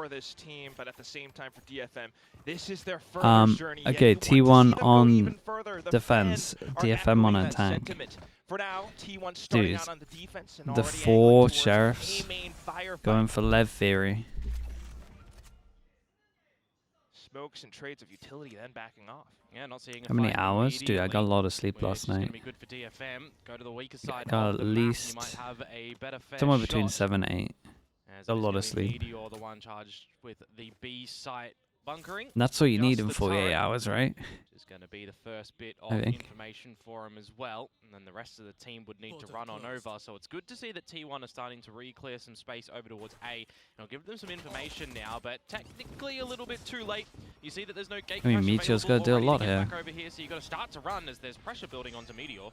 for this team, but at the same time for DFM, this is their furthest journey. Okay, T1 on defense, DFM on attack. For now, T1 starting Dude, out on the defense and the already 4 sheriffs firefight. going for lead theory. Smokes and trades of utility, then backing off. Yeah, not seeing How many hours? Dude, I got a lot of sleep last night. Be good for DFM. Go to the weaker side I got of at the map, least you might have a better fair somewhere between shot. 7 and 8. As A it is lot gonna of be sleep. Meteor, the one charged with the B site bunkering. And that's all you need Just in the 48 turret, hours, right? Which is going to be the first bit I of think. information for him as well. And then the rest of the team would need to run on over. So it's good to see that T1 are starting to re-clear some space over towards A. And I'll give them some information now, but technically a little bit too late. You see that there's no gate I mean, crash Meteor's available gotta do a already to lot get here. back over here, so you got to start to run as there's pressure building onto Meteor.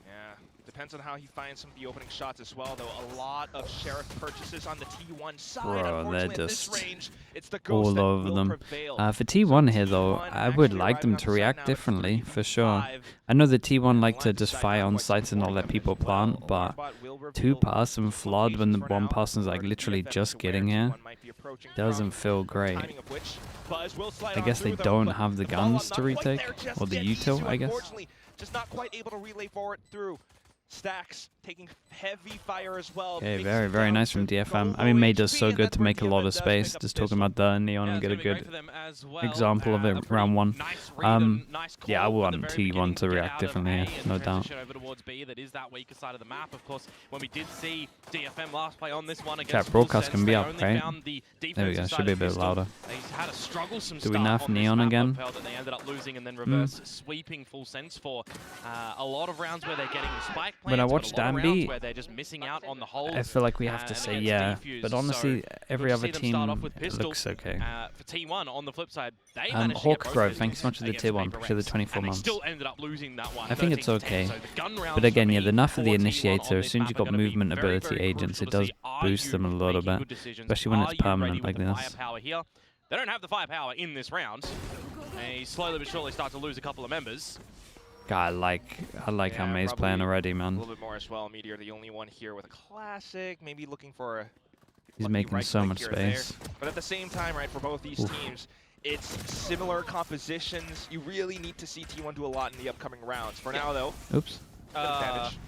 Yeah, depends on how he finds some of the opening shots as well, though. A lot of Sheriff purchases on the T1 side. Bro, they're Unfortunately, at just this range, it's the Ghost all that over will them. prevail. For T1 here, though, T1 I would actually like them arriving to on the side react now at differently, 3 for sure. 5. I know the T1 like Line to just side fire not on quite sites and not supporting let them people as well. plant, but Robot will 2 reveal pass and flood when the locations for 1 now. person's like Already literally DFM just to where getting here. T1 might be approaching Doesn't from, feel great. timing of which Buzz will slide I on guess they through, though, don't but have the the follow-up guns to not quite retake, there just or the yet. util, Izu, I guess. unfortunately, just not quite able to relay forward through. Stacks taking heavy fire as well. Okay, Makes very, it very down nice to from DFM. I low mean, May does HP, so and good that's to where make a lot DFM of does pick space. up Just this talking about the Neon Yeah, and it's get a gonna be great good for them as well. example of A it pretty round 1. nice read and nice Yeah, I call want from the very T1 beginning to get react out of differently, A yeah, and no doubt. transition over towards B. That is that weaker side of the map. Of course, when we did see DFM last play on this one Chat against broadcast Full can Sense, be they up, only right? found the There we defensive go. side Should be a of bit Pistol. louder. They had a strugglesome Do we start nerf on this Neon map again? of that they ended up losing and then reverse sweeping Full Sense for a lot of rounds where they're getting the spike plants, When I but a watched lot of rounds Danby, where they're just missing out on the holes. I feel like we have to say yeah, but honestly, every other team looks okay. For T1 on the flip side, they managed to Hawk get both Crow, pistols thanks so much for the against tier 1, Paper appreciate the Rex, 24 and they months. still ended up losing that one. I think it's 13-10. okay. So the gun rounds But again, for yeah, me the enough of for the T1 initiator, on as this soon as map you are got gonna be movement very, ability very agents, crucial it to does see. Are boost you them a little making bit, good decisions? especially when Are it's you ready permanent with like the this. firepower here? They don't have the firepower in this round. They slowly but surely start to lose a couple of members. God, I like how May's playing probably already, a man. little bit more as well. Meteor, the only one here with a classic, maybe looking for a He's lucky making right so click much here and there. space. But at the same time, right, for both these teams, it's similar compositions. You really need to see T1 do a lot in the upcoming rounds. For now, though, Oops.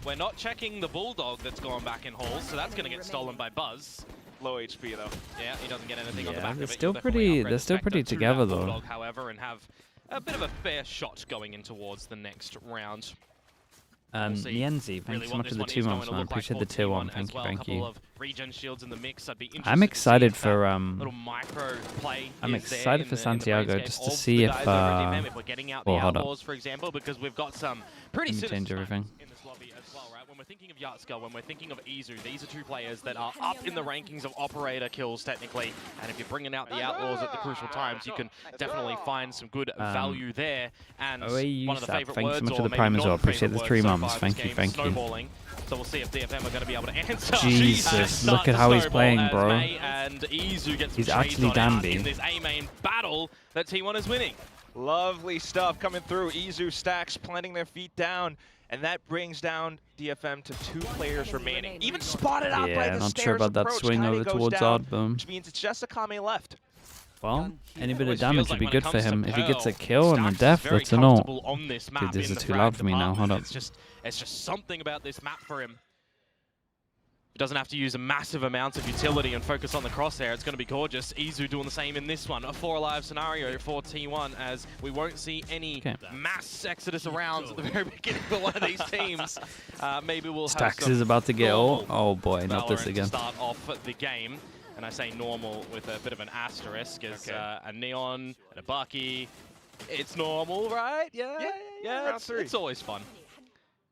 We're not checking the Bulldog that's going back in halls, so that's going to get stolen by Buzz. low HP though. Yeah, he doesn't get anything on the back of they're it. still You'll definitely pretty. upgrade They're the still Spectre pretty to together that though. Bulldog, however, and have a bit of a fair shot going in towards the next round. We'll see. Nienzi, thanks Really so what much this for the one 2 is going months, to man. look like Appreciate for the tier 1. T1 Thank as you, well. thank Couple you. of regen shields in the mix. I'd be interested I'm to see excited if for that little micro play. I'm is there excited in for the Santiago landscape just to of see the if guys over at DFM, if we're getting out the well, hold up. outlaws, for example, because we've got some pretty Let me change citizen everything. in this lobby as well, right? When we're thinking of Yatska, when we're thinking of Izu, these are 2 players that are up in the rankings of operator kills technically, and if you're bringing out the outlaws at the crucial times, you can definitely find some good value there. And one of the favorite thanks so words, much or for the maybe prime as well. non-favorite Appreciate the words 3 so months. far Thank this you, game, thank you. snowballing. So we'll see if DFM are going to be able to answer. Jesus, look at how he's playing, bro. And Izu gets He's some trades actually on out Danby. in this A-main battle that T1 is winning. Lovely stuff coming through. Izu, Stacks planting their feet down. And that brings down DFM to 2 players remaining. Even spotted out by the not stairs sure about that approach. swing Kaide over goes towards down, Oddboom. which means it's just Akame left. Well, any bit of Always damage feels would like be when it good for comes to him. If he gets a Pearl, kill and a Stacks is death, very that's a no. comfortable on this map Dude, this in is the too frag loud for me now. Hold department. up. It's just something about this map for him. He doesn't have to use a massive amount of utility and focus on the crosshair. It's going to be gorgeous. Izu doing the same in this one. A 4 alive scenario for T1 as we won't see any mass exodus around at the very beginning for one of these teams. Maybe we'll Stacks have some is about to get ult. normal Oh boy, not this VALORANT again. to start off the game. And I say normal with a bit of an asterisk as a Neon and a Bucky. It's normal, right? Yeah. It's always fun.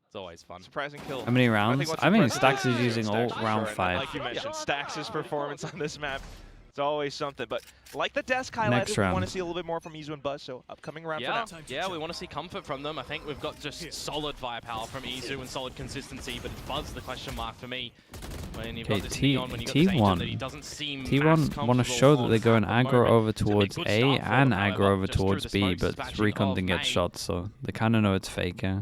It's always fun. Surprising kill. How many rounds? I mean, Stacks is Stacks using ult round sure. 5. Like you mentioned, Stacks' performance on this map, it's always something. But like the desk highlighted, Next we round. want to see a little bit more from Izu and Buzz. So upcoming round for now. Yeah, we want to see comfort from them. I think we've got just solid firepower from Izu and solid consistency, but it's Buzz the question mark for me. When you've got this Neon, when you've got this agent that he doesn't seem T1 want to show that they're going at the aggro moment. over It's gonna be a towards good A start for and them, aggro however, over just through towards the B, smoke but dispatching Recon of didn't get May. shot, so they kind of know it's fake, yeah.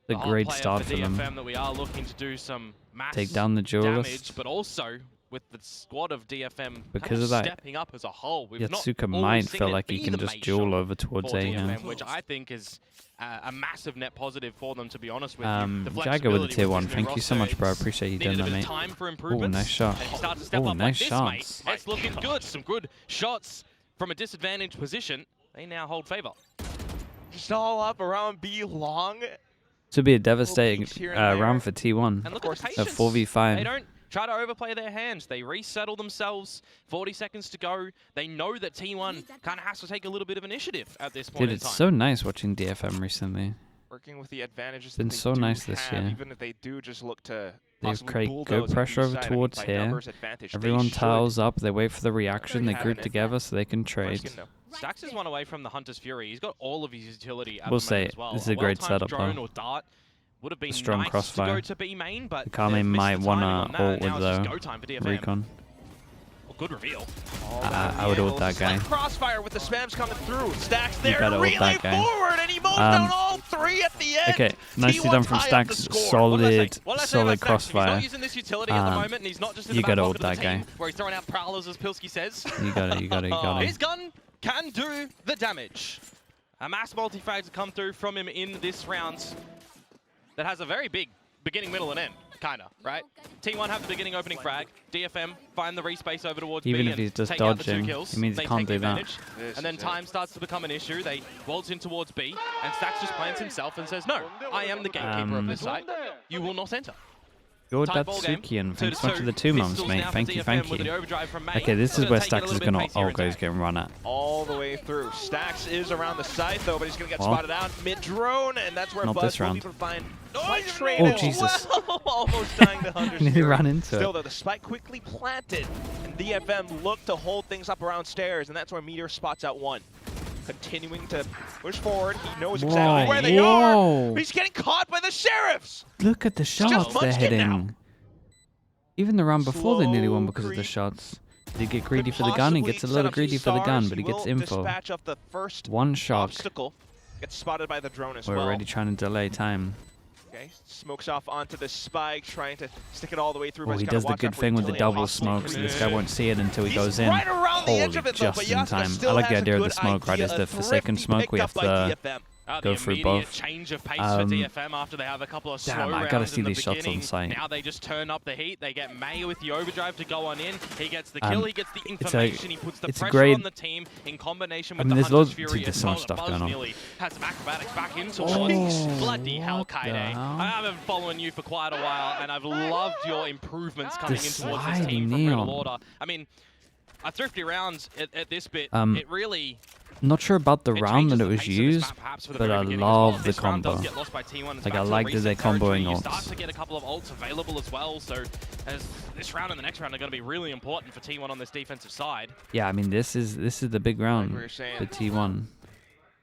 It's a The whole great player start for for them. DFM that we are looking to do some mass Take down the damage, duelist. but also with the squad of DFM because of that, stepping up as a whole. We've Yatsuka not might seen feel it like be he can the just main duel shot over towards A here. DFM, which I think is a massive net positive for them, to be honest with you. Jagger with a tier 1. Thank you so much, bro. I appreciate you doing that, mate. Oh, nice shot. Oh, nice shots. It's looking good. Some good shots from a disadvantaged position. They now hold favor. Just all up around B long. This would be a devastating round for T1. And look at the A patience. 4v5. They don't try to overplay their hands. They resettle themselves. 40 seconds to go. They know that T1 kind of has to take a little bit of initiative at this point Dude, in time. it's so nice watching DFM recently. Working with the advantages It's been that they so do nice this have, year. even if they do just look to They create good pressure over towards here. Everyone tiles up. They wait for the reaction. They group together so they can trade. Stax is one away from the Hunter's Fury. He's got all of his utility at We'll the say moment as well. this is a great setup, drone though. or dart would have been Strong nice crossfire. to go to B main, but Kame might want to ult with the go time for DFM. recon. Well, good reveal. I would ult that guy. Crossfire with the spams coming through. Stacks there, gotta ult relay that guy. forward, and he mows down all 3 at the end. Okay, nicely done from Stacks. Solid crossfire. He's not using this utility at the moment, and he's not just in you the back gotta pocket ult of the that team, guy. where he's throwing out prowlers, as Pilsky says. You got it. His gun can do the damage. A mass multi-frag to come through from him in this round that has a very big beginning, middle, and end, kind of, right? T1 have the beginning opening frag. DFM find the respace over towards Even B if he's and just take out the 2 dodging, kills. it means he They can't take do that. advantage, and then time starts to become an issue. They waltz in towards B, and Stax just plants himself and says, no, I am the gatekeeper of this site. You will not enter. Good Datsukian. Thanks so much for the 2 months, mate. Thank you. Okay, this is where Stacks is going to... Oh, God, he's getting run at. All the way through. Stacks is around the side, though, but he's going to get spotted out mid-drone, and that's where Not Buzz this will round. be able to find Oh, Jesus. well. Almost dying to Hunter's He Fury. ran into Still, it. though, the spike quickly planted, and DFM looked to hold things up around stairs, and that's where Meteor spots out 1. Continuing to push forward. He knows exactly where they are. He's getting caught by the Sheriffs. Look at the shots they're hitting. Even the round before they nearly won because of the shots. Did he get greedy for the gun? He gets a little greedy for the gun, but he gets info. The first 1 shot. obstacle gets spotted by the drone as We're well. already trying to delay time. Okay, smokes off onto the spike, trying to stick it all the way through. Oh, he does the good thing with the double smoke, so this guy won't see it until he goes in. Right around the edge Holy, of it, though, just in time. I like the idea of the smoke, right? Is the Forsaken smoke, we have to go through both. Change of pace for DFM after they have a couple of slow Damn, I rounds gotta see in the these shots on beginning. site. Now they just turn up the heat. They get May with the overdrive to go on in. He gets the kill. He gets the information. He puts the pressure on the team in combination with the Hunter's Fury. There's so much stuff going on. Has some acrobatics back into it. Bloody hell, Kaide. I haven't followed you for quite a while, and I've loved your improvements coming in towards this team from Red Order. I mean, a thrifty round at this bit, it really... Not sure about the round that it was used, but I love the combo. Like, I like that they're comboing ults. Start to get a couple of ults available as well, so as this round and the next round are going to be really important for T1 on this defensive side. Yeah, I mean, this is the big round for T1.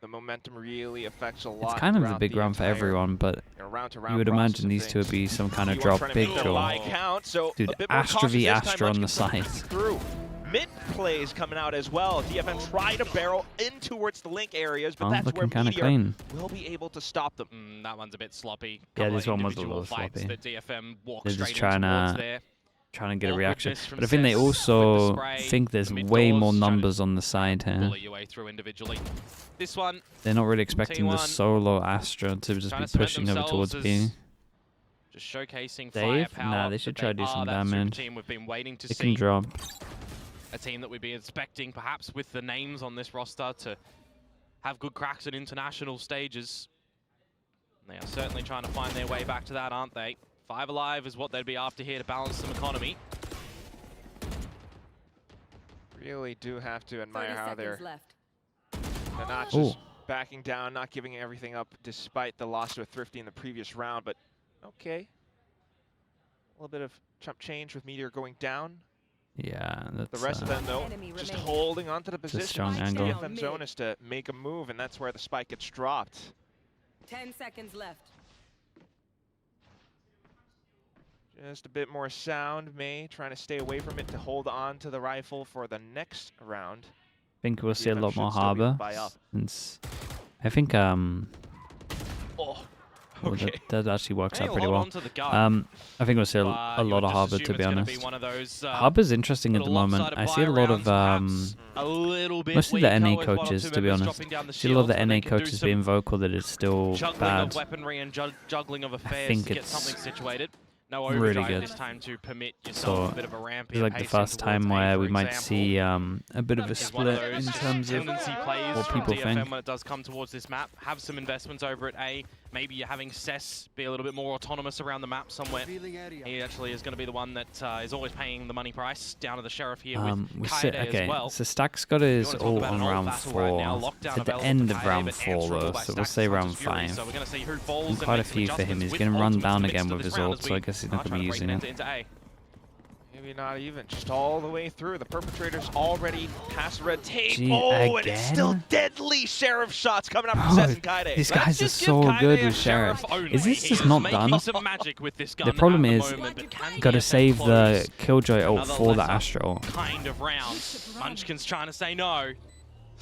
The momentum really affects a lot. It's kind of the big round for everyone, but you would imagine these two would be some kind of drop big draw. Dude, Astra v Astra on the side. Mid plays coming out as well. DFM try to barrel in towards the link areas, but that's where Meteor will be able to stop them. That one's a bit sloppy. Yeah, this one was a little sloppy. DFM They're just trying to get a reaction. But I think they also think there's way more numbers on the side here. This one, they're not really expecting the solo Astra to just be pushing over towards B. Just showcasing firepower. Nah, they should try to do some damage. They can drop. A team that we'd be expecting, perhaps with the names on this roster, to have good cracks at international stages. They are certainly trying to find their way back to that, aren't they? 5 alive is what they'd be after here to balance some economy. Really do have to admire how they're not just backing down, not giving everything up despite the loss to a Thrifty in the previous round, but okay. A little bit of chump change with Meteor going down. Yeah, that's the rest of them, though, just holding onto the position. Strong angle. DFM zone is to make a move, and that's where the spike gets dropped. 10 seconds left. Just a bit more sound. May trying to stay away from it to hold on to the rifle for the next round. I think we'll see a lot more Harbor. Since I think Well, Okay. that actually works Hey, out a pretty lot well. onto the gun. I think we'll see a You lot would of just Harbor, assume to be it's gonna honest. one of those, Harbor's interesting at the little moment. lopsided I see a player lot of rounds, perhaps a little bit mostly the weaker NA with one or coaches, two to be members honest. dropping down the I see a lot of the shields, but NA they can do coaches some being vocal that it's still juggling of bad. weaponry and juggling of affairs think to get it's something situated. No really overdrive good. this time to permit yourself So a bit of a ramp. it's like the first time where we might see a bit of a split in terms of tendency plays what from people DFM think. when it does come towards this map. Have some investments over at A. Maybe you're having Cess be a little bit more autonomous around the map somewhere. He actually is going to be the one that is always paying the money price down to the Sheriff here with Kaede as well. So Stack's got his You wanna talk ult about on an old round battle 4. right now, lockdown At the available end for of Kaede, round but 4 answerable though, by so we'll Stax say and round Hunter's Fury. 5. So we're going to see who falls And and quite a makes some few for him. adjustments He's with getting run ultimates down mixed again to with this his round ult, as so I we guess he's are not going to trying be using break it. into A. Maybe not even, just all the way through. The perpetrators already past the red tape. Gee, Oh, and it's still again? deadly Sheriff shots coming up from Oh, Cess and Kaede. these Let's guys are just give so Kaede good a with Sheriff. only. Is this He just is not making done? some magic with this gun The problem at is, moment, but can gotta DFM save the close Killjoy ult another for the lesser Astro. kind of round? Munchkin's trying to say no.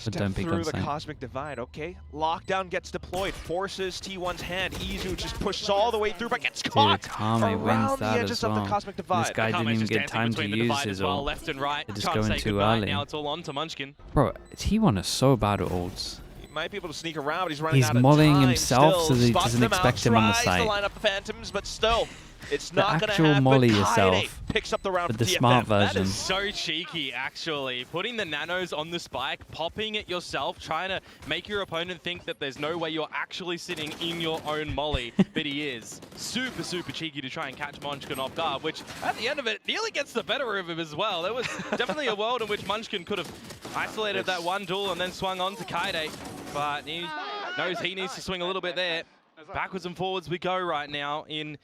But Step don't be through the concerned. cosmic divide. Okay, lockdown gets deployed, forces T1's hand. Izu just pushes all the way through, but gets caught Kame wins around the that edges as of the well. cosmic This divide. guy didn't Kame's even just get dancing time to between the use divide his as well, ult. left and right. They're just Trying to going say too goodnight. early. Now it's all on to Munchkin. Bro, T1 is so bad at ults. He might be able to sneak around, but he's running He's out of mulling time himself still. so that he Spots doesn't them expect out, him on the tries site. to line up the Phantoms, but still, it's The not going to actual happen. molly Kaede yourself picks up the round with for the DFM. smart That version. is so cheeky, actually. Putting the nanos on the spike, popping it yourself, trying to make your opponent think that there's no way you're actually sitting in your own molly, but he is. Super, super cheeky to try and catch Munchkin off guard, which at the end of it nearly gets the better of him as well. There was definitely a world in which Munchkin could have isolated that one duel and then swung on to Kaede, but he knows he needs to swing a little bit there. Backwards and forwards we go right now in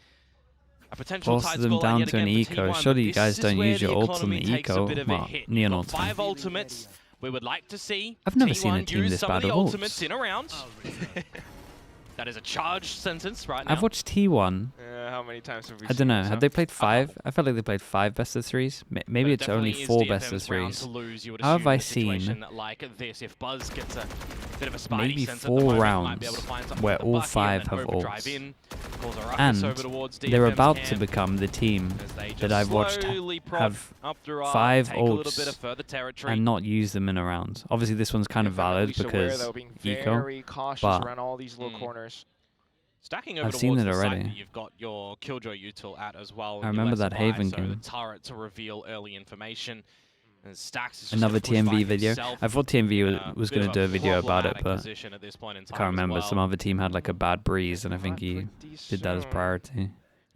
a potential tight Forces them scoreline down yet to an again for eco. T1, Surely but you this guys is don't where use your the ults on economy the takes a eco. bit of a Well, hit. neon We've got ultimate. 5 ultimates. We would like to see I've never seen a T1 team use this some of bad the at ults. ultimates in a round. That is a charged sentence right now. I've watched T1. How many times have we I don't know. seen Have this, they played 5? I felt like they played 5 best of 3s. Maybe it's only 4 best of 3s. How have I seen like this, if Buzz gets a bit of a spidey maybe sense at the 4 moment, rounds might be able to find something where with the all bucket 5 and have then overdrive ults? in, cause a ruckus And over towards they're DFM's about to camp become the team as they that just I've watched slowly prod have up through R, 5 take a little bit of ults further territory. and not use them in a round. Obviously, this one's kind of DFM valid at least aware, because though, being eco. very cautious but- around all these little corners. Stacking over I've seen towards it the site already. that you've got your Killjoy util at as well. I and your remember lesser that Haven buy, so the game. turret to reveal early information. And Stacks is just Another gonna push by TMV video. himself I thought TMV in a was bit going of to do a video about it, problematic but position at this point in I time can't as remember. well. Some other team had like a bad breeze, and I think he Pretty did that as soon. priority.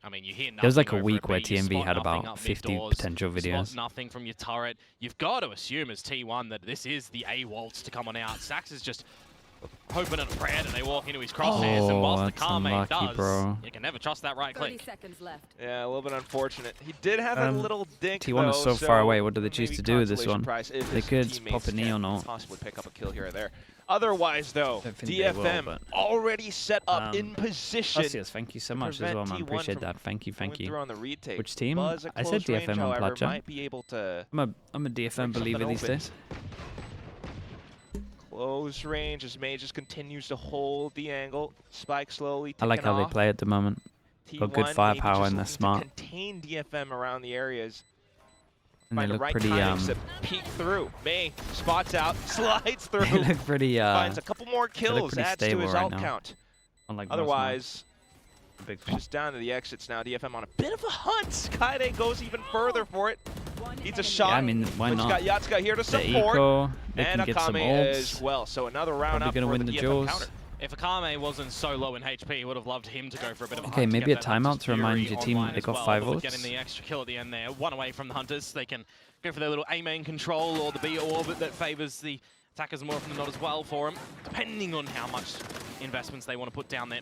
I mean, you hear There was like a nothing over week it, where but you TMV spot had nothing about up 50 mid-doors, potential spot videos. nothing from your turret. You've got to assume as T1 that this is the A waltz to come on out. Stacks is just hoping and praying and they walk into his crosshairs, and whilst the that's Kame unlucky, does, bro. you can never trust that right 30 click. seconds left. Yeah, a little bit unfortunate. He did have a little dink, T1 is though, so far away. What do they choose maybe to do with this consolation one? prize if They his could teammates pop a can neon ult. possibly pick up a kill here or there. Otherwise, though, Don't think they will, DFM but- already set up in position. Yes, thank you so much as well, man. T1 Appreciate from that. Thank you, going thank you. through on the retake. Which team? Buzz at I said close range, DFM on however, Placha. might be able to I'm a DFM break believer something these open. days. Close range as May just continues to hold the angle. Spike slowly I like ticking how they off. play at the moment. Got good T1 firepower maybe and they're just looking smart. to contain DFM around the areas. And they Find the look right pretty timings to peek through. May spots out, slides through, they look pretty finds a couple more kills, pretty adds to stable his right ult now. count. unlike most Otherwise, maps. Big just down to the exits now. DFM on a bit of a hunt. Kaede goes even further for it. Needs a shot. Yeah, I mean, why but not? he's got Yatsuka here to The support. eco, they And can get some Akame as ults. well. So another round Probably up gonna for win the the DFM duels. counter. If Akame wasn't so low in HP, he would have loved him to go for a bit of a Okay, hunt to maybe get a that Hunter's timeout to remind Fury your team online they as got well, 5 but ults. Getting the extra kill at the end there. One away from the Hunters. They can go for their little A main control or the B orbit that favors the attackers more often than not as well for them, depending on how much investments they want to put down there.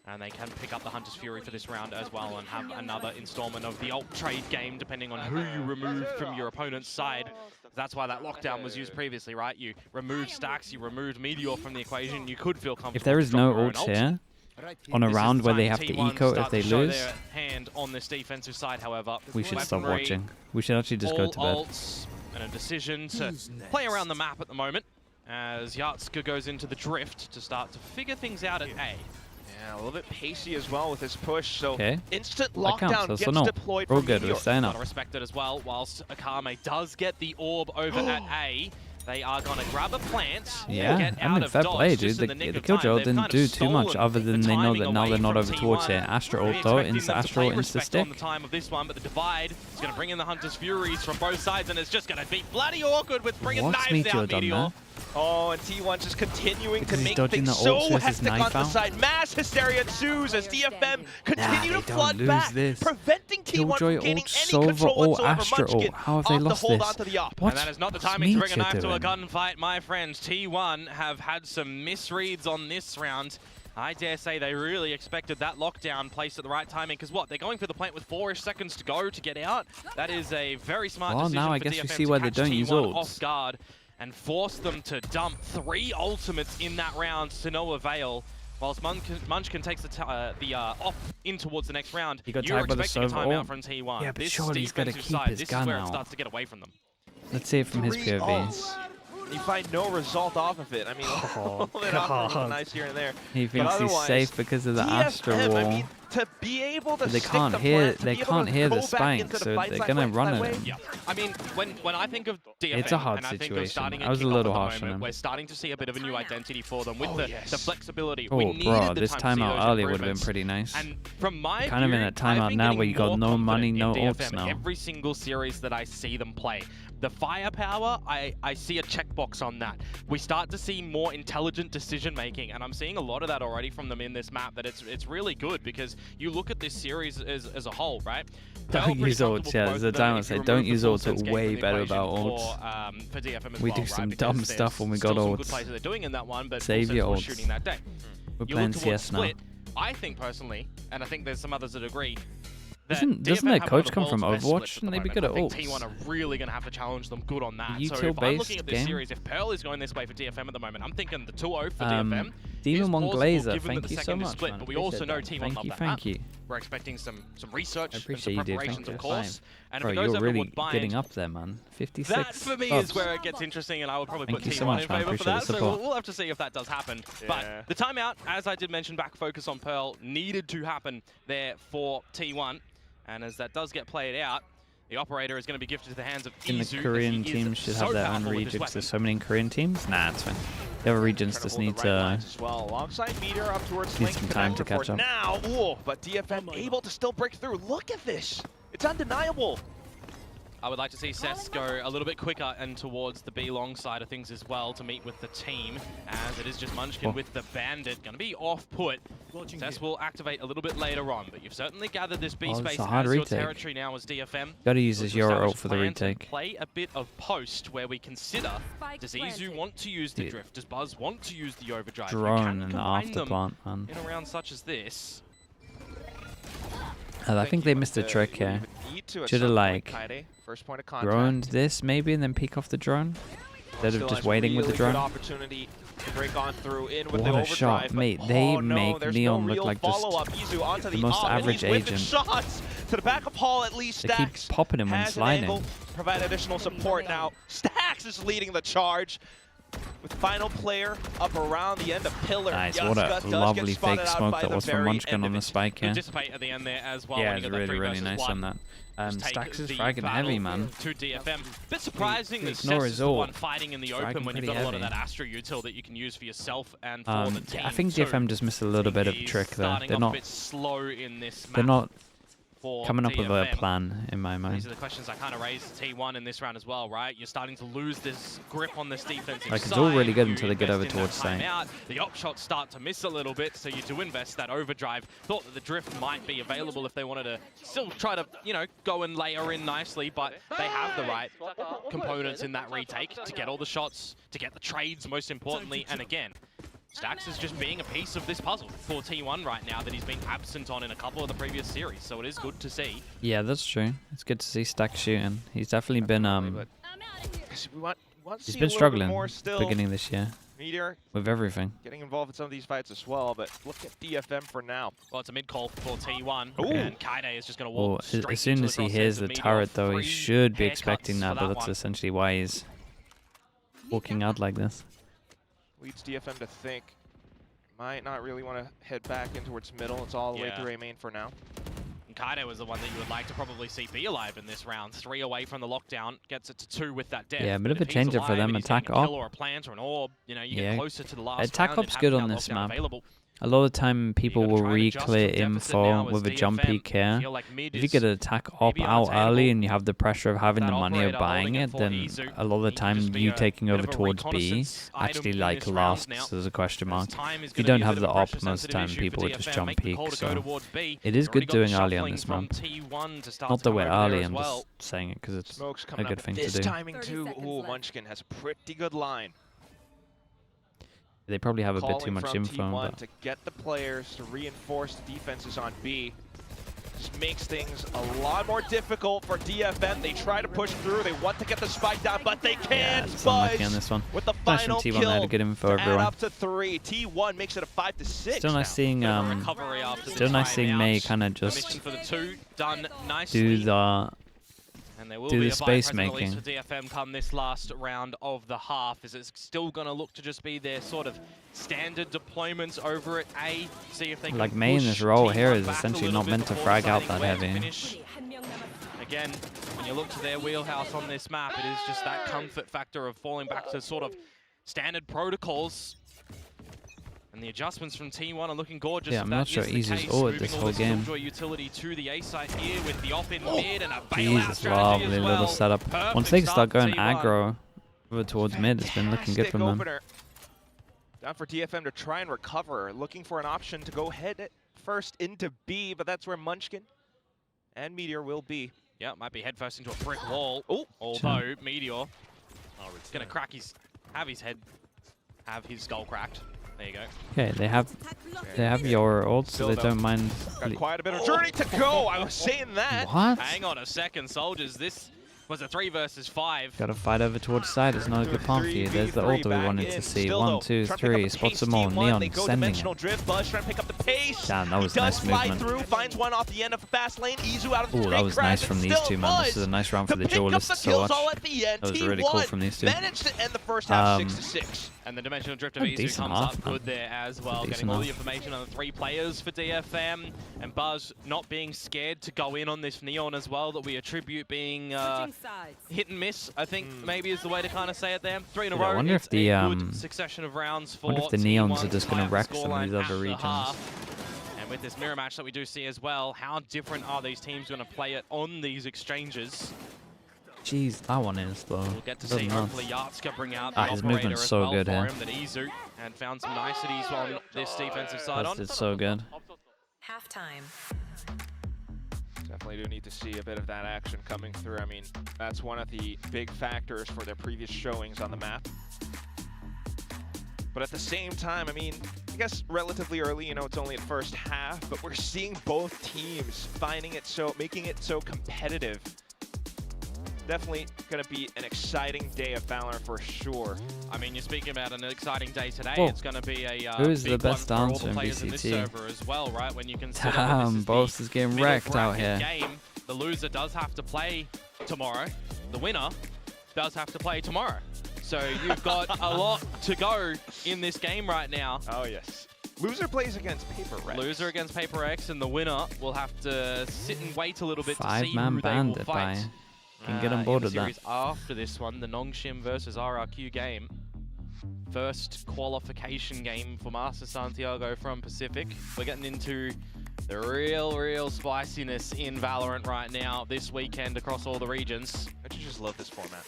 And they can pick up the Hunter's Fury for this round as well and have another installment of the ult trade game, depending on who you remove from your opponent's side. That's why that lockdown was used previously, right? You removed Stacks, you removed Meteor from the equation, you could feel comfortable. If there is no dropping ults your own ult. here, on a This is round the where time they have to T1 eco if start they to show lose, their hand on this defensive side, however. we should stop Weaponry, watching. We should actually just go all to bed. ults, and a decision to play around the map at the moment as Yatsuka goes into the drift to start to figure things out at A. Yeah, a little bit pacey as well with his push. So instant That counts, lockdown so gets no. deployed We're from good, Meteor. we're staying up. Gotta respect it as well. Whilst Akame does get the orb over at A, they are gonna grab a plant. Yeah, get I out mean, of fair dodge play, just dude. in The nick of Killjoy time. They've didn't kind do of too much stolen other than the they know timing that now away they're not from over towards T1. it. Astro Really ult though, expecting them to Astro play respect insta-stick. on the time of this one, but the divide is gonna bring in the Hunter's Furies from both sides, and it's just gonna be bloody awkward with bringing What's knives Meteor out, done Meteor. there? Oh, and T1 just continuing Because to he's make dodging things the ult, so so his hectic on knife the out? side. Mass hysteria ensues as DFM continue to they don't flood lose back, this. preventing T1 Killjoy from gaining ult, any Sova control ult, whatsoever. Astro ult. Munchkin How have they off lost the hold this? onto the up. What? And that is not the What's timing to bring a Meteor knife to a doing? gunfight, my friends. T1 have had some misreads on this round. I dare say they really expected that lockdown placed at the right timing, because what? They're going for the plant with 4-ish seconds to go to get out. That is a very smart decision now I for guess we DFM see to why they catch don't use T1 ults. off guard and force them to dump 3 ultimates in that round to no avail. Whilst Munchkin takes the off in towards the next round, He got you're tagged by the expecting a Sova timeout ult. from T1. Yeah, but This surely he's gotta defensive keep side, his this is gun where it out. starts to get away from them. Let's see it from his 3 POV. ults. You find no result off of it. I mean, hold it off a nice here and there. He thinks he's safe because of the DFM, Astro I wall. mean, to be able to They stick can't the hear. plant, to They be able can't to hear go the back spike, into the so fight they're side gonna that run way. at him. Yeah, I mean, when I think of DFM, It's a hard and I think of situation. starting I at was a Kickoff little at the harsh on moment, him. we're starting to see a bit of a new identity for them with the flexibility. Oh, we needed bro, the this time to see timeout those earlier would have been improvements. pretty nice. And from my Kind of view, in a timeout I've been now getting where you got more no money, confident no in ults DFM now. Every single series that I see them play, the firepower, I see a checkbox on that. We start to see more intelligent decision making, and I'm seeing a lot of that already from them in this map. That it's really good, because you look at this series as a whole, right? Don't use ults, yeah. There's a time I say don't use ults. We're way better about ults. For DFM as We well, do right? some Because dumb stuff when we there's got still some good ults. plays that they're doing in that one, but Save also your still ults. shooting that day. We're You playing look towards CS now. Split, I think personally, and I think there's some others that agree, Doesn't DFM their have coach one of come the from world's best Overwatch? splits at Shouldn't the they be moment. good at I think ults? T1 are really going to have to challenge them good on that. So Util if I'm looking at this game? series, if Pearl is going this way for DFM at the moment, I'm thinking the 2-0 for DFM. Demon One plausible Glazer, given that thank the you so second is much, split, man. but we also know Appreciate T1 that. love Thank you, that thank map. you. We're expecting some research I and appreciate some you, dude. preparations, Thank of you. course. And Bro, for those you're that really would bind, getting up there, man. 56 that for me subs. is where it gets interesting, and I would probably Thank put you T1 so much, in man. favor for Appreciate that. the So support. we'll have to see if that does happen. But the timeout, as I did mention back, focus on Pearl, needed to happen there for T1. And as that does get played out, the operator is going to be gifted to the hands of In the Izu, Korean as he is teams should so have their own powerful with his regions. weapon. There's so many Korean teams. Nah, it's fine. The other regions just need to as well. Alongside Meteor up towards need Link some time to connector for catch up. now. Ooh, but DFM able to still break through. Look at this. It's undeniable. I would like to see Cess go a little bit quicker and towards the B long side of things as well to meet with the team, as it is just Munchkin with the Bandit. Going to be off put. Cess will activate a little bit later on, but you've certainly gathered this B it's space a hard as your retake. territory now as DFM. Gotta use his Look to Euro establish ult for the plans and retake. Play a bit of post where we consider, does Izu want to use the drift? Does Buzz want to use the overdrive? We Drone can and combine after them plant, man. in a round such as this. I think they missed a trick here. Should have like First point of contact. droned this maybe and then peek off the drone instead Still of just has waiting with the really drone. good opportunity to break on through in with What the a overdrive, shot, but mate. They oh no, make there's Neon no look real like just follow-up. Izu onto the most and average he's whipping agent. shots to the back of Hall. At least They keep Stacks popping him when has an sliding. angle, provide additional support now. Stacks is leading the charge. With final player up around the end of Pillar. Nice, Yaska what a does get lovely spotted fake out smoke by that the was from very Munchkin end on of the it. spike here. Participate at the end there as well. Yeah, when it's you got that really, 3 really versus nice 1. on that. Just take Stacks is the fragging battle heavy, man. To DFM. Bit surprising that Ignore Cess his is the ult. one fighting in the Fragging open when you've pretty got a lot of heavy. that Astro util that you can use for yourself and for the team. I think too. DFM just missed a little bit of a He's trick there. starting They're off not a bit slow in this map. they're not for coming up with a DFM. plan in my These mind. are the questions I kind of raised to T1 in this round as well, right? You're starting to lose this grip on this defensive Like, side. it's all really good You until they get invest over in that towards site. timeout. The op shots start to miss a little bit, so you do invest that overdrive. Thought that the drift might be available if they wanted to still try to, you know, go and layer in nicely, but they have the right components in that retake to get all the shots, to get the trades most importantly, and again, Stacks is just being a piece of this puzzle for T1 right now that he's been absent on in a couple of the previous series, so it is good to see. Yeah, that's true. It's good to see Stacks shooting. He's definitely been he's been struggling beginning this year Meteor with everything. getting involved in some of these fights as well, but look at DFM for now. Well, it's a mid call for T1, Ooh. and Kaide is just going to Oh, walk straight as soon into as he crosshairs hears of the Meteor. turret, though, he 3 should be haircuts expecting that, for but that's one. essentially why he's walking out like this. Leads DFM to think Might not really want to head back in towards middle. It's all the way through A main for now. And Kaido was the one that you would like to probably see be alive in this round. 3 away from the lockdown, gets it to 2 with that death. Yeah, a bit of But a if he's changer for alive them. and he's Attack getting a kill op. or a plant or an orb, you know, you Yeah. get closer to the last Attack round op's and good having on that this lockdown map. available. A lot of time people gotta will try and adjust re-clear from deficit info now as with a DFM. jump peek here. Feel like mid If you is get an attack op maybe out unattainable. early and you have the pressure of having That the money of operator buying holding it it, for then Izu. a lot of the He could time just be you a taking bit over of a towards B reconnaissance item actually in like this round lasts now. as a question mark. Time is If you gonna don't be a have bit the of a op, most of the pressure-sensitive time issue people for would just DFM, jump make the peek, call to go so towards B. it is Already good got doing the early on shuffling this from map. T1 to start Not to that come we're over there early, as I'm well. just saying it because it's Smoke's a coming good up thing to this do. timing 30 too. seconds Ooh, left. Munchkin has a pretty good line. They probably have a bit too Calling much from info, T1 but to get the players to reinforce the defenses on B. Just makes things a lot more difficult for DFM. They try to push through. They want to get the spike down, but they yeah, can't. it's unlucky on Buzz this one. with the Nice from final T1 there to kill get info, to add everyone. up to 3. T1 makes it a 5-6. Still nice seeing Recovery after still the nice seeing May timeout. kind of The mission just for the 2 done nicely. do the And there will do be the a space biopresent release making. for DFM come this last round of the half. Is it's still going to look to just be their sort of standard deployments over at A. See if they can like May in push this role T1 here is back a essentially little not bit meant to before frag out deciding that where to heavy. finish. Again, when you look to their wheelhouse on this map, it is just that comfort factor of falling back to sort of standard protocols. And the adjustments from T1 are looking gorgeous. Yeah, if I'm that not sure is the Izu's case, ordered moving this all whole game. Killjoy utility to the A site here with the op in mid and a bailout Jesus, strategy lovely as little well. setup. Perfect Once they start start for going T1. aggro over towards mid, it's been looking good Fantastic from them. opener. Down for DFM to try and recover. Looking for an option to go head first into B, but that's where Munchkin and Meteor will be. Yeah, might be head first into a brick wall. Oh, Although Meteor is going to crack have his skull cracked. There you go. Okay, they have your ult, so Still they though. don't mind. got quite a bit of journey to go. I was saying that. What? Hang on a second, soldiers. This was a 3 versus 5. Got to fight over towards side. It's not a good path for you. There's the ult that we wanted to see. 1, 2, 3. Spot some more. Neon sending it. Drift. Buzz trying to pick up the pace. Damn, that was He nice does slide movement. through, finds one off the end of the fast lane. Izu out of the Ooh, screen that was crash, nice from and these still two, man. This is a Buzz nice round for to the pick up duelists the to kills watch. all at the end. That was really cool T1 from these two. managed to end the first half 6-6. And the dimensional drift of A Izu decent comes half, up man. good there as well, Decent getting all the half. information on the 3 players for DFM, and Buzz not being scared to go in on this Neon as well, that we attribute being Switching sides. hit and miss, I think maybe is the way to kind of say it there. 3 in a Yeah, I row, wonder it's if the, a good succession of rounds for wonder if the Neons T1 are just to gonna tie up wreck the some of these scoreline other at the regions. half. And with this mirror match that we do see as well, how different are these teams going to play it on these exchanges? Jeez, that one is though. We'll get to Doesn't see matter. hopefully Yatska bring out the His operator movement's as so well good for here. him, that Izu and found some niceties on this defensive side on. It's so good. Halftime. Definitely do need to see a bit of that action coming through. I mean, that's one of the big factors for their previous showings on the map. But at the same time, I mean, I guess relatively early, you know, it's only at first half, but we're seeing both teams making it so competitive. Definitely going to be an exciting day of Valorant for sure. I mean, you're speaking about an exciting day today. Whoa. It's going to be a Who's big the best one for all dancer the in players in this VCT? server as well, right? When you consider that Damn, this is Boss the is getting middle wrecked out bracket here. game, the loser does have to play tomorrow. The winner does have to play tomorrow. So you've got a lot to go in this game right now. Oh, yes. Loser plays against Paper Rex. Loser against Paper X, and the winner will have to sit and wait a little bit to see 5-man who they will bandit fight. by. Can get on board in with the that. series after this one, the Nongshim versus RRQ game. First qualification game for Master Santiago from Pacific. We're getting into the real spiciness in Valorant right now this weekend across all the regions. Don't you just love this format?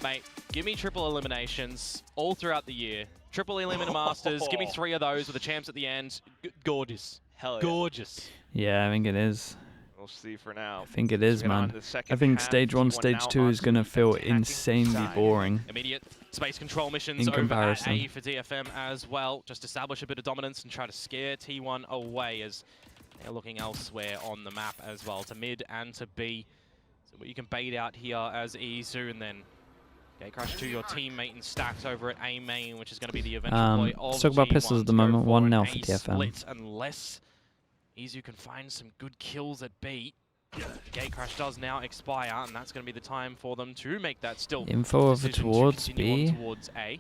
Mate, give me triple eliminations all throughout the year. Triple Eliminator Masters, give me 3 of those with the champs at the end. Gorgeous. Hell yeah. Gorgeous. Yeah, I think it is. We'll see for now. I think it is, Get on man. to the second I think half. stage 1, T1 stage now 2 is onto going to the feel attacking insanely side. boring. Immediate space control missions In over at comparison. A for DFM as well. Just establish a bit of dominance and try to scare T1 away as they're looking elsewhere on the map as well, to mid and to B. So what you can bait out here as Izu, and then Gatecrash to your teammate and stacks over at A main, which is going to be the eventual play of let's talk about T1 pistols at the to go moment. for 1-0 an for A DFM. split, unless Izu can find some good kills at B. Gatecrash does now expire, and that's going to be the time for them to make that still Info over decision to towards continue on B. towards A.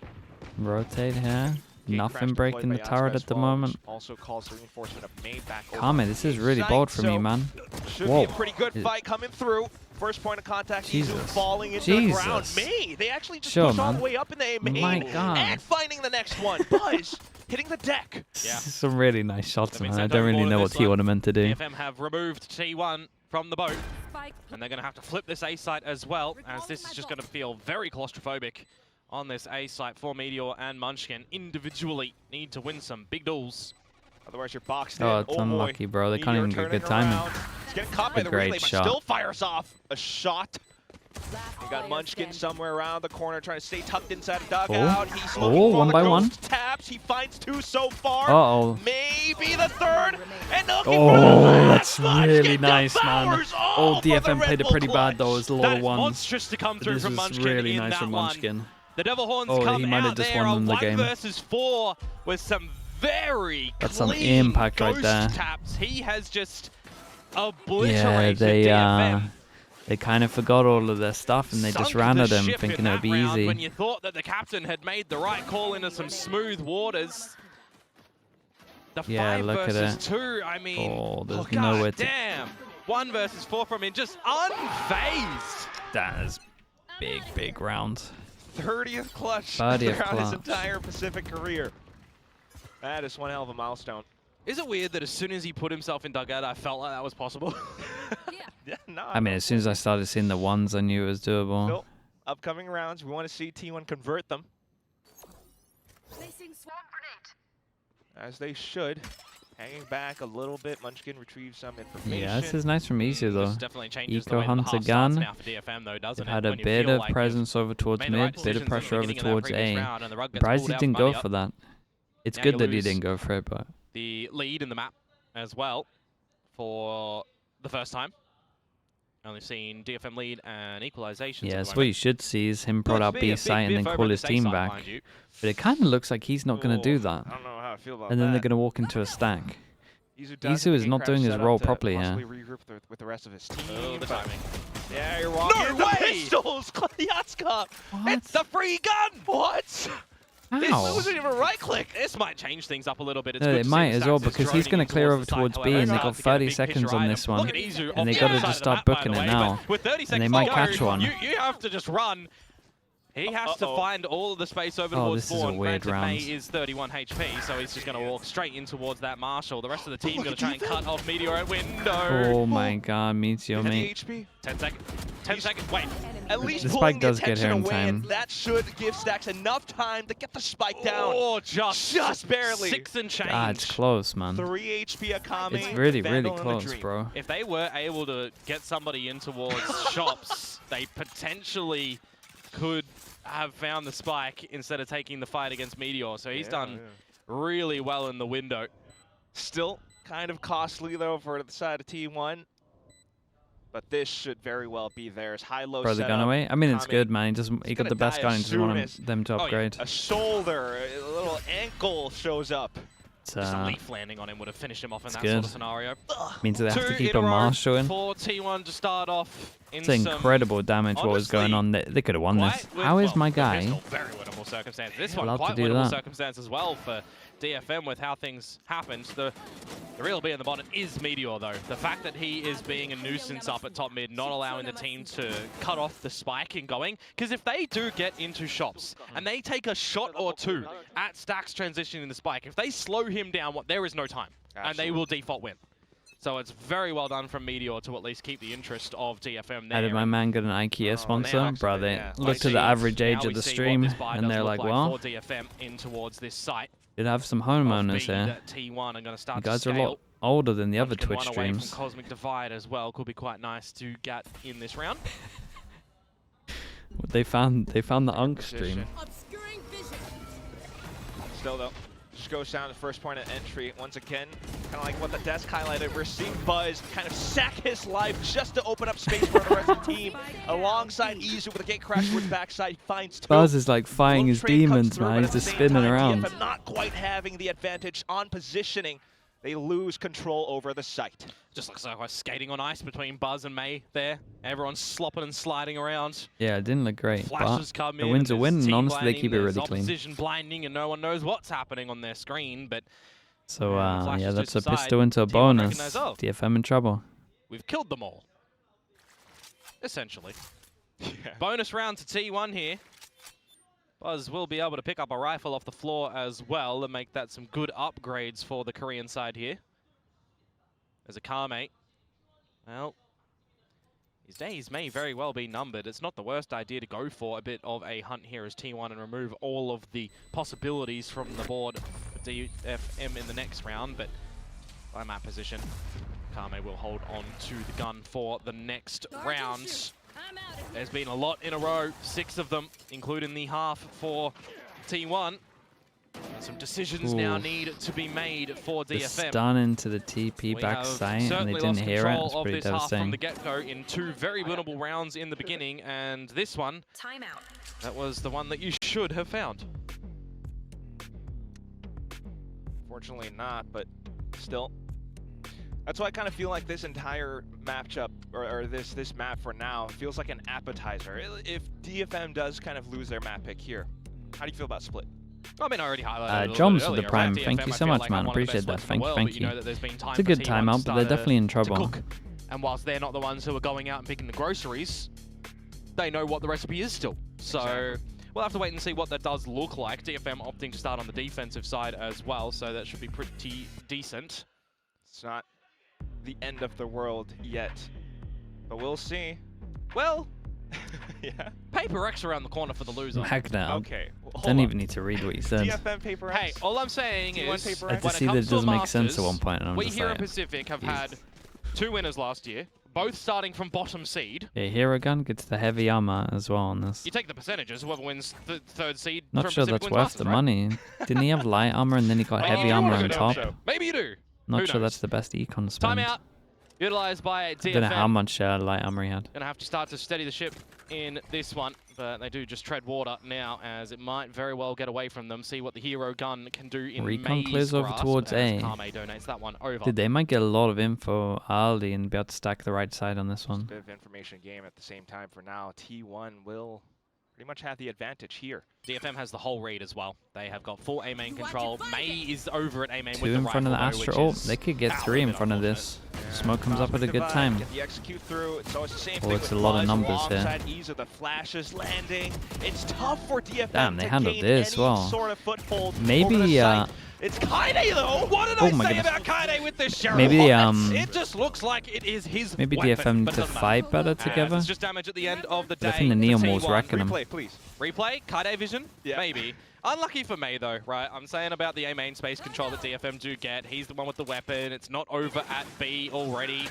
Rotate here. nothing breaking the turret at the moment. Also calls the reinforcement of main back over Kame, on this the is really side, bold for me, so man. Should Whoa. be a pretty good fight coming through. First point of contact, Jesus. Izu falling into the ground. May, they actually just push all the way up in the main. My God. And finding the next one. Buzz hitting the deck. Yeah. Some really nice shots, man. I don't don't really bother know what this one. T1 are meant to do. DFM have removed T1 from the boat, and they're going to have to flip this A site as well, as this is just going to feel very claustrophobic on this A site for Meteor and Munchkin. Individually need to win some big duels. Otherwise, you're boxed in. Oh, it's unlucky, bro. They can't even get good timing. He's getting caught by the great relay, but shot. still fires off a shot. You got Munchkin somewhere around the corner trying to stay tucked inside a dugout. He's looking for one the by one. ghost taps. He finds 2 so far. Uh-oh. Maybe the 3rd. And looking for the Oh, last. that's really Munchkin nice, man. devours all Oh, for the DFM Red played it Bull pretty bad, clutch. though. It's a lot That of is ones. monstrous to come But through this from was Munchkin really in nice that from one. Munchkin. The Devil Horns Oh, come he might have out just there, won a the 1 game. versus 4 with some very That's some clean impact right ghost there. taps. He has just Yeah, obliterated DFM. they kind of forgot all of their stuff and they just Sunk ran the at him ship thinking in it would be that round easy. when you thought that the captain had made the right call into some smooth waters. The Yeah, 5 look at versus it. 2, I mean, Oh, there's God nowhere to- damn. 1 versus 4 from him, just unfazed. That is big round. 30th clutch 30th throughout his clutch. entire Pacific career. That is one hell of a milestone. Is it weird that as soon as he put himself in dugout, I felt like that was possible? Yeah, no, I mean, as soon as I started seeing the ones, I knew it was doable. Still, upcoming rounds, we want to see T1 convert them. As they should. Hanging back a little bit, Munchkin retrieves some information. Yeah, this is nice from Easy, though. This definitely changes the Eco way the hunts half again. starts now for DFM, though, doesn't They've it? had a When you bit feel of like you've presence over towards made the right mid, bit decisions of at the pressure over beginning of that towards previous A. round, and the rug gets Surprised he pulled out didn't from go under for that. It's Now good you that he lose didn't go for it, but the lead in the map as well for the first time. Only seen DFM lead and equalizations. yeah, at that's the what you moment. should see is him prod Looks out to be B a site big and biff then over call at his the team side, back. mind you. But it kind of looks like he's not going to do that. I don't know how I feel about And then that. they're going to walk into a stack. Izu Izu is not doing his role properly here. Regroup with the rest of his team. Oh, the but- timing. Yeah, you're walking. No way! Pistols, Klyatska. What? It's the free gun! What? It How? wasn't even a right click. This might change things up a little bit. It's No, good it to see might the as well Stacks is because he's droning going to clear over the side. towards B However, and they've it's got hard to get a 30 big seconds picture on item. this one. Look at Izu And off they the gotta outside just of the start map, by booking the it way, now. but with 30 And they seconds might to go, catch one. You have to just run. He has to find all of the space over Oh, towards this is a spawn. weird Granted, round. May is 31 HP, so he's just going to walk straight in towards that Marshall. The rest of the team going to try and cut off Meteor at window. Oh my god, Meteor, Any mate. HP? 10 seconds. 10 seconds. Wait. At least This pulling spike the does get attention here in away, time. and that should give Stacks enough time to get the spike down. Oh, just barely. 6 and change. Ah, it's close, man. 3 HP Akame. It's really, Vandal really and a close, Dream. bro. If they were able to get somebody in towards shops, they potentially could have found the spike instead of taking the fight against Meteor. So he's done really well in the window. Still kind of costly, though, for the side of T1. But this should very well be theirs. High-low Throw the setup. gun away. I mean, it's Akame good, man. He got gonna the best die gun. as He just soon want as- them to Oh, yeah. upgrade. A shoulder, a little ankle shows up. It's, Just a leaf landing on him would have finished him off in that good. sort of scenario. means they have to 2 keep in a row Marshall in. for T1 to start off in It's incredible damage what was going on. They could have won this. How is my guy? Very winnable circumstance. This one allowed to quite do winnable that? circumstance as well for DFM with how things happened. The real B in the bottom is Meteor, though. The fact that he is being a nuisance up at top mid, not allowing the team to cut off the spike and going. Because if they do get into shops and they take a shot or two at Stacks transitioning the spike, if they slow him down, there is no time. And they will default win. So it's very well done from Meteor to at least keep the interest of DFM there. How did my man get an IKEA sponsor? now Bro, they yeah. looked at the average age of the stream and they're like, well, for DFM in towards this site. did have some homeowners here. T1 are going to You start guys to are a scale. lot older than the other Munchkin Twitch one away from streams. Cosmic Divide as well. Could be quite nice to get in this round. They found the Unk stream. Still, though, just goes down to the first point of entry. Once again, kind of like what the desk highlighted, we're seeing Buzz kind of sack his life just to open up space for the rest of the team. Alongside Izu with a gate crash towards backside, he finds 2. Buzz is like fighting Lone his Trade comes demons, through, man. but He's at the just same spinning time, around. DFM not quite having the advantage on positioning. they lose control over the site. Just looks like we're skating on ice between Buzz and May there. Everyone's slopping and sliding around. Yeah, it didn't look great. Flashes But come the in. win's a and win, there's and team honestly, they blinding, keep it there's really clean. opposition blinding, and no one knows what's happening on their screen. But So, Flash yeah, is that's just a aside. pistol into a T1 bonus. recognize, oh. DFM in trouble. we've killed them all. Essentially. Yeah. Bonus round to T1 here. Buzz will be able to pick up a rifle off the floor as well and make that some good upgrades for the Korean side here. As a carmate, well, his days may very well be numbered. It's not the worst idea to go for a bit of a hunt here as T1 and remove all of the possibilities from the board for DFM in the next round, but by map position, Kame will hold on to the gun for the next round. There's been a lot in a row, 6 of them, including the half for T1. Some decisions now need to be made for The DFM. stun into the TP backside, and they didn't hear it. It's pretty devastating. From the get-go in 2 very winnable rounds in the beginning, and this one, Timeout. that was the one that you should have found. Fortunately not, but still. That's why I kind of feel like this entire matchup, or this map for now, feels like an appetizer. If DFM does kind of lose their map pick here, how do you feel about Split? I mean, I already highlighted it Joms a with little the bit prime. earlier, Thank right? you DFM, so I feel much, like man. one of the Appreciate best that. splits in the world, Thank but you. know that there's been time It's a for good T1 timeout, but they're to definitely in trouble. cook. And whilst they're not the ones who are going out and picking the groceries, they know what the recipe is still. So we'll have to wait and see what that does look like. DFM opting to start on the defensive side as well, so that should be pretty decent. It's not the end of the world yet, but we'll see. Well, yeah. Paper X around the corner for the loser. Magna. Okay. Well, Don't even need to read what you said. DFM Paper Hey, X. all I'm saying T1 is, Paper I X. had to when see it that comes it to doesn't make sense at Masters, one point, and I'm we just here like, at Pacific have Jesus. had 2 winners last year, both starting from bottom seed. Yeah, Hero Gun gets the heavy armor as well on this. You take the percentages, whoever wins the 3rd seed Not from sure Pacific that's wins worth Masters, the right? money. Didn't he have light armor and then he got Maybe heavy you do armor wanna on go top? show. Maybe you do. Not Who sure knows? that's the best econ spend. Timeout. Utilized by I don't know how DFM. much light armor he had. Gonna have to start to steady the ship in this one, but they do just tread water now, as it might very well get away from them. See what the hero gun can do in Recon May's clears over grasp, towards as A. Kame donates that one over. Dude, they might get a lot of info early and be able to stack the right side on this Just a one. bit of information game at the same time for now. T1 will pretty much have the advantage here. DFM has the whole read as well. They have got full A main control. May is over at A main 2 with the in front of the rifle, though, Astra. Oh, which is they could get a 3 in little front of bit this. Smoke comes up at a good Divide, time. Get the execute through. It's always the same Oh, thing it's with a lot of Buzz, numbers here. alongside ease of the flashes landing. It's tough for DFM Damn, they to handled gain this any well. sort of foothold Maybe, over the site. It's Kaide though. What did Oh I my say goodness. about Kaide with this sheriff? Maybe, it just looks like it is his maybe weapon, DFM but it to doesn't matter. fight better As together. It's just damage at the end of the day. I think the for Neon T1. Wall's wrecking them. Replay, please. Replay, Kaide vision, Yeah. maybe. Unlucky for May though, right? I'm saying about the A main space control that DFM do get. He's the one with the weapon. It's not over at B already.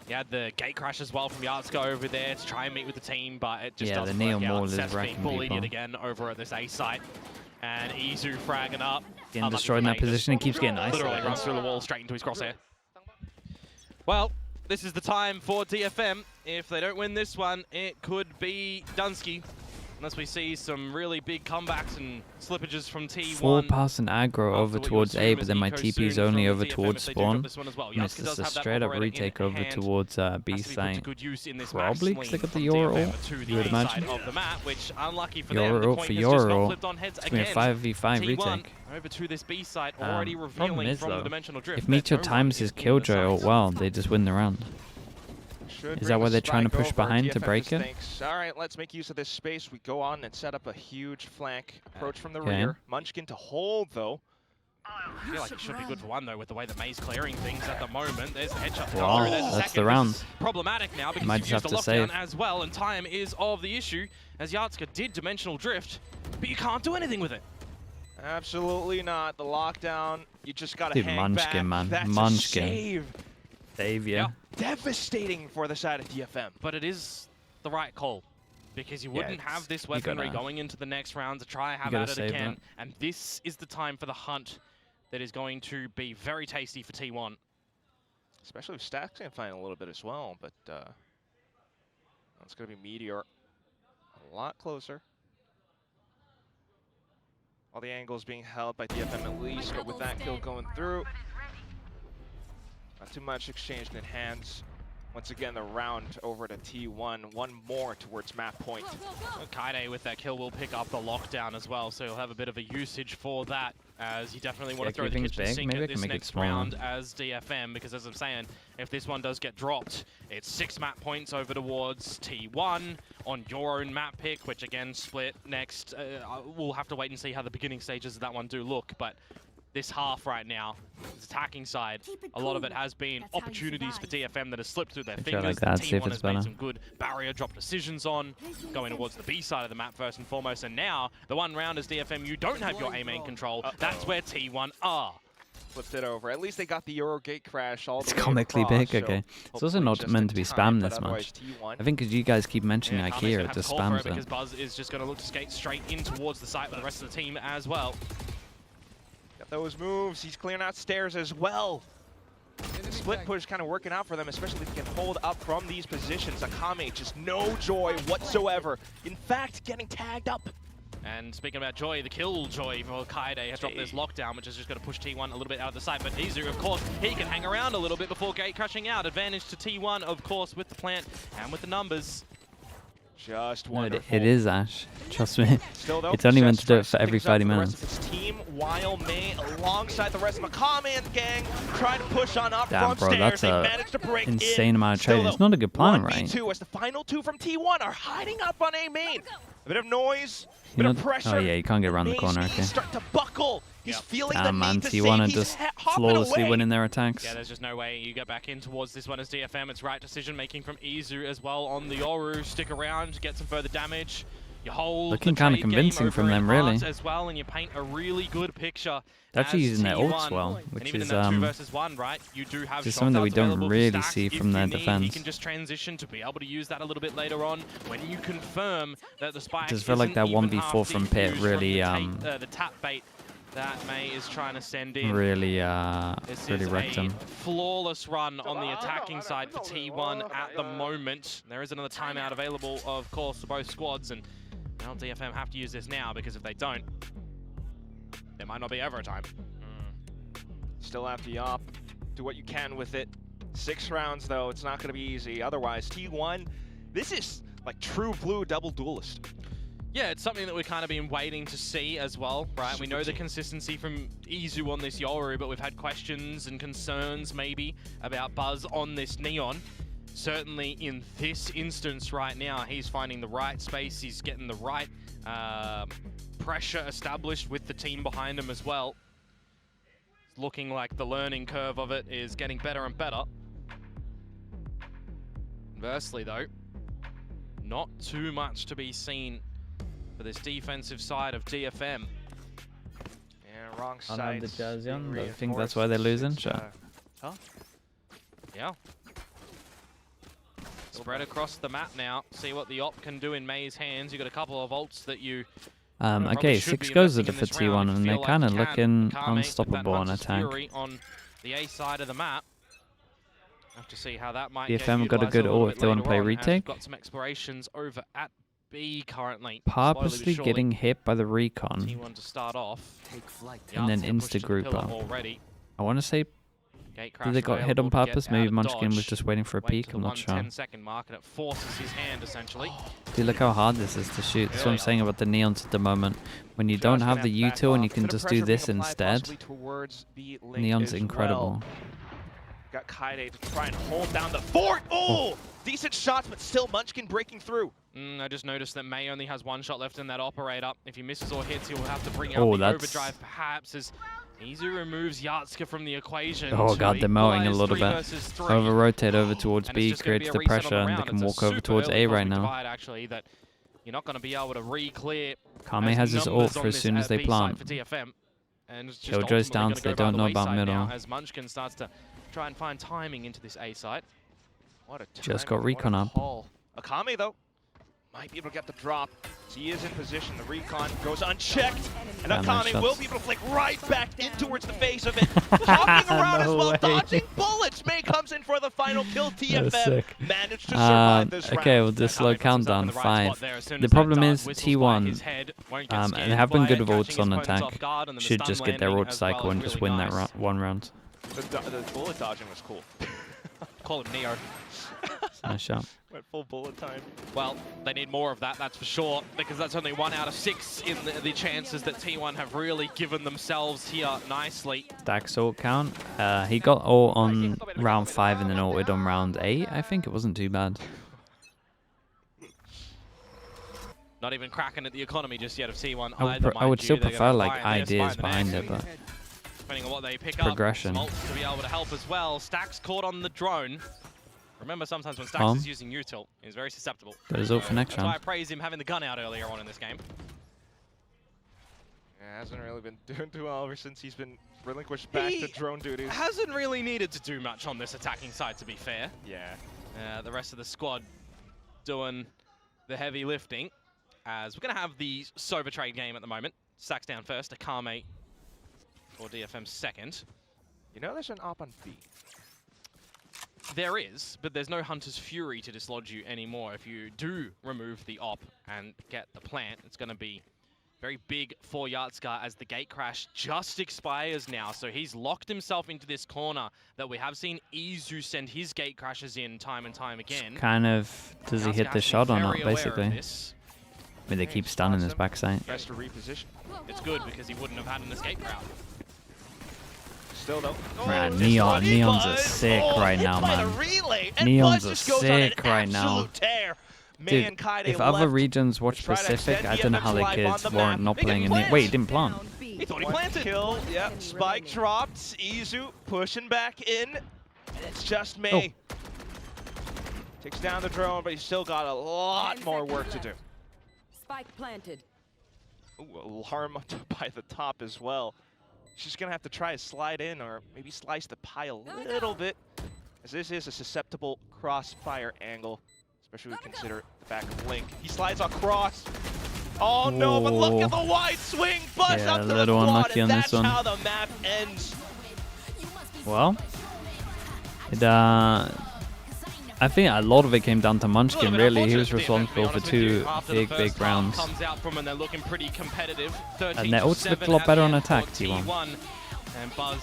He had the gate crash as well from Yatsuko over there to try and meet with the team, but it just Yeah, doesn't the Neon work out. Wall is Seth's being wrecking bullied yet people. again over at this A site. And Izu fragging up. Getting Unlucky destroyed in for that May, just position. He keeps getting literally isolated. runs through the wall straight into his crosshair. Well, this is the time for DFM. If they don't win this one, it could be Dunsky. Unless we see some really big comebacks and slippages from T1. 4 pass and aggro over After what you towards A, assume but is then my Eco TP is soon only from over DFM towards if they do drop spawn. this one as well. And it's Yatsuko does just a have that straight up operator in retake over hand. towards B Has to be put to site. good use in this Probably, match 'cause they got the from Euro DFM ult, to the you would A side imagine. of the map, which unlucky for Euro them. The ult coin for has just Euro got ult. flipped on heads It's going to be a again. 5v5 T1 retake. over to this B site, already Problem revealing is, from the though, dimensional drift. if that Micho no one times is his in the Killjoy ult site. well, they just win the round. Should Is bring that why the they're trying to spike push over. behind to DFM break just it? thinks, all right, let's make use of this space. We go on and set up a huge flank approach from the Okay. rear. Munchkin to hold, though. I feel like it should be good for one, though, with the way that May's clearing things at the moment. There's the headshot. Wow, There's a that's second. the round. This is problematic now because Might you've just used a have to lockdown save. as well, and time is of the issue, as Yatsuko did dimensional drift, but you can't do anything with it. Absolutely not. The lockdown, you just got to Dude, hang Munchkin, back. man. That's Munchkin. a save. Save ya. Yeah. Devastating for the side of DFM. But it is the right call, because you wouldn't have this weaponry gotta- going into the next round to try and have gotta at it save again. that. And this is the time for the hunt that is going to be very tasty for T1. Especially if Stack's going to find a little bit as well, but it's going to be Meteor a lot closer. All the angles being held by DFM at least, but with that kill going through, not too much exchanged in hands. Once again, the round over to T1. One more towards map point. Kaide with that kill will pick up the lockdown as well, so he'll have a bit of a usage for that, as you definitely want to throw the kitchen sink at this next round as DFM, because as I'm saying, if this one does get dropped, it's 6 map points over towards T1 on your own map pick, which again, split next. We'll have to wait and see how the beginning stages of that one do look, but this half right now, this attacking side, a lot of it has been opportunities for DFM that have slipped through their fingers. Like that, T1 has made some good barrier drop decisions on, going towards the B side of the map first and foremost, and now, the one round as DFM, you don't have your A main control. That's where T1 are. Flipped it over. At least they got the Euro gate crash all the way It's comically across, big, okay. It's also not meant to be spammed this much. I think because you guys keep mentioning IKEA, it just spams it. Because Buzz is just going to look to skate straight in towards the site with the rest of the team as well. Got those moves. He's clearing out stairs as well. The split push kind of working out for them, especially if he can hold up from these positions. Akame, just no joy whatsoever. In fact, getting tagged up. And speaking about joy, the kill joy for Kaide has dropped this lockdown, which is just going to push T1 a little bit out of the sight. But Izu, of course, he can hang around a little bit before gate crashing out. Advantage to T1, of course, with the plant and with the numbers. Just No, wonderful. it is Ash. Trust me. Still, though, It's only meant to do it for Stress every things up 30 for the minutes. rest of his team, while May, alongside the rest of Akame and the gang, trying to push on up Damn, from bro, stairs. that's They a managed to break insane in. amount of Still, trading. It's not a good plan, 1v2 right? as the final 2 from T1 are hiding up on A main. A bit of noise, You bit know, of pressure. oh yeah, you can't get around the May's corner, knees okay. start to buckle. He's feeling the Damn, man, need to T1 save. are He's just hopping flawlessly away. winning their attacks. Yeah, there's just no way you get back in towards this one as DFM. It's right decision making from Izu as well on the Yoru. Stick around, get some further damage. You hold Looking the kinda trade game convincing from over them, in really. heart as well, and you paint a really good picture. They're actually as using their ults T1. well, And which even is in that 2 versus 1, right? You do have is something that we shotguns don't available for really stacks see if from their you need. defense. You can just transition to be able to use that a little bit later on when you confirm that the spike Just feel like that 1v4 from Pit really the tap bait that May is trying to send in. really This really is wrecked a him. flawless run on the attacking side for T1 at the moment. There is another timeout available, of course, for both squads, and now DFM have to use this now, because if they don't, there might not be ever a time. Still have to op. Do what you can with it. 6 rounds, though. It's not going to be easy. Otherwise, T1, this is like true blue double duelist. Yeah, it's something that we've kind of been waiting to see as well, right? We know the consistency from Izu on this Yoru, but we've had questions and concerns maybe about Buzz on this Neon. Certainly in this instance right now, he's finding the right space, he's getting the right pressure established with the team behind him as well. It's looking like the learning curve of it is getting better and better. Conversely though, not too much to be seen for this defensive side of DFM. Yeah, wrong I side. know the jersey on. I think that's why they're losing. Sure. Yeah. Spread across the map now. See what the op can do in May's hands. You've got a couple of ults that you Okay, 6 goes at it for T1, and they're kind of looking unstoppable on attack. On the A side of the map. Have to see how that might DFM have got a good ult if they want to play retake. Got some explorations over at B currently. Purposely getting hit by the recon, T1 to start off. and then insta-group up. I want to say, did they got hit on purpose? Maybe Munchkin was just waiting for a peek, I'm not sure. 10-second mark, and it forces his hand essentially. Dude, look how hard this is to shoot. That's what I'm saying about the Neons at the moment. When you don't have the util and you can just do this instead, Neon's incredible. Got Kaide to try and hold down the fort. Oh! Decent shots, but still Munchkin breaking through. I just noticed that May only has 1 shot left in that operator. If he misses or hits, he'll have to bring out the overdrive perhaps, as Izu removes Yatsuka from the equation. Oh god, they're mowing a little bit. Over-rotate over towards B, creates the pressure, and they can walk over towards A right now. Actually, that you're not going to be able to re-clear. Kame has his ult for as soon as they plant. Killjoy's down, so they don't know about middle. As Munchkin starts to try and find timing into this A site. What a Just got recon up. Akame, though, might be able to get the drop. So he is in position. The recon goes unchecked, and Yeah, nice Akame will shots. be able to flick right back in towards the face of it. Hopping around No as well, way. dodging bullets. May comes in for the final kill. That was DFM sick. managed to survive this round. Okay, well, this slow countdown, 5. The problem is T1, and they have been good with ults on attack, should just get their ult cycle and just win that one round. The bullet dodging was cool. Call him Neo. Nice shot. Went full bullet time. Well, they need more of that, that's for sure, because that's only 1 out of 6 in the chances that T1 have really given themselves here nicely. Dax ult count. He got ult on round 5 and then ulted on round 8. I think it wasn't too bad. Not even cracking at the economy just yet of T1 I would, either, I would mind still you. They're prefer gonna like fire this, ideas fire the behind next, it, but depending on what they pick progression. up, Smoltz to be able to help as well. Stax caught on the drone. Remember, sometimes when Stax is using util, he's very susceptible. There's ult for next That's why I round. praise him having the gun out earlier on in this game. Yeah, hasn't really been doing too well ever since he's been relinquished back to drone duties. Hasn't really needed to do much on this attacking side, to be fair. Yeah. The rest of the squad doing the heavy lifting. As we're going to have the Sova trade game at the moment. Stax down first, Akame for DFM second. You know there's an op on B. There is, but there's no Hunter's Fury to dislodge you anymore. If you do remove the op and get the plant, it's going to be very big for Yatska as the gate crash just expires now. So he's locked himself into this corner that we have seen Izu send his gate crashes in time and time again. Kind of, does he hit the shot or not, basically? I mean, they keep stunning his backside. Best to reposition. It's good because he wouldn't have had an escape route. Still though. Man, Neon's a sick right now, man. Neon's a sick right now. Dude, if other regions watch Pacific, I don't know how they could warrant not playing in the... Wait, he didn't plant. He thought he planted. Kill, yep. Spike dropped. Izu pushing back in. And it's just May. Takes down the drone, but he's still got a lot more work to do. Spike planted. Ooh, alarm by the top as well. She's gonna have to try to slide in or maybe slice the pie a little bit, as this is a susceptible crossfire angle, especially when we consider the back of Link. He slides across. Oh no, but look at the wide swing, bust Yeah, up a to the little squad, unlucky and on that's this one. how the map ends. Well, I think a lot of it came down to Munchkin, really. He was responsible for 2 big rounds. Comes out from and they're looking pretty competitive. And their ults looked a lot better on attack, T1. And Buzz